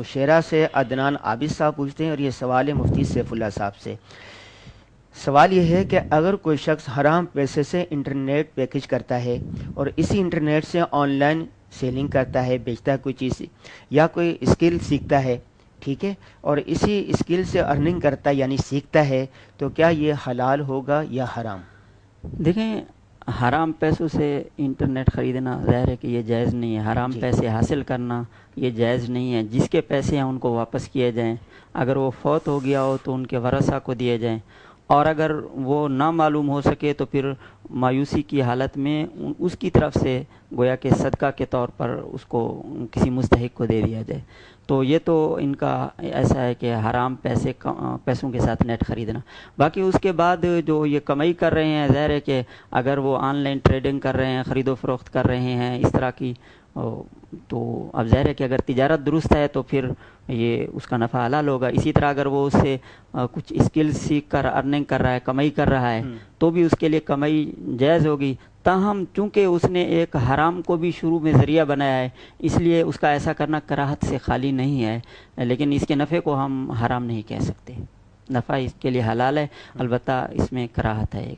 شیرا سے عدنان عابد صاحب پوچھتے ہیں، اور یہ سوال ہے مفتی سیف اللہ صاحب سے۔ سوال یہ ہے کہ اگر کوئی شخص حرام پیسے سے انٹرنیٹ پیکج کرتا ہے اور اسی انٹرنیٹ سے آن لائن سیلنگ کرتا ہے، بیچتا ہے کوئی چیز، یا کوئی اسکل سیکھتا ہے، ٹھیک ہے، اور اسی اسکل سے ارننگ کرتا ہے یعنی سیکھتا ہے، تو کیا یہ حلال ہوگا یا حرام؟ دیکھیں، حرام پیسوں سے انٹرنیٹ خریدنا ظاہر ہے کہ یہ جائز نہیں ہے. حرام جی پیسے حاصل کرنا یہ جائز نہیں ہے. جس کے پیسے ہیں ان کو واپس کیے جائیں. اگر وہ فوت ہو گیا ہو تو ان کے ورثہ کو دیے جائیں، اور اگر وہ نہ معلوم ہو سکے تو پھر مایوسی کی حالت میں اس کی طرف سے گویا کہ صدقہ کے طور پر اس کو کسی مستحق کو دے دیا جائے. تو یہ تو ان کا ایسا ہے کہ حرام پیسوں کے ساتھ نیٹ خریدنا. باقی اس کے بعد جو یہ کمائی کر رہے ہیں، ظاہر ہے کہ اگر وہ آن لائن ٹریڈنگ کر رہے ہیں، خرید و فروخت کر رہے ہیں اس طرح کی، تو اب ظاہر ہے کہ اگر تجارت درست ہے تو پھر یہ اس کا نفع حلال ہوگا. اسی طرح اگر وہ اس سے کچھ اسکل سیکھ کر ارننگ کر رہا ہے، کمائی کر رہا ہے، تو بھی اس کے لیے کمائی جائز ہوگی. تاہم چونکہ اس نے ایک حرام کو بھی شروع میں ذریعہ بنایا ہے، اس لیے اس کا ایسا کرنا کراہت سے خالی نہیں ہے. لیکن اس کے نفع کو ہم حرام نہیں کہہ سکتے. نفع اس کے لیے حلال ہے، البتہ اس میں کراہت ہے ایک.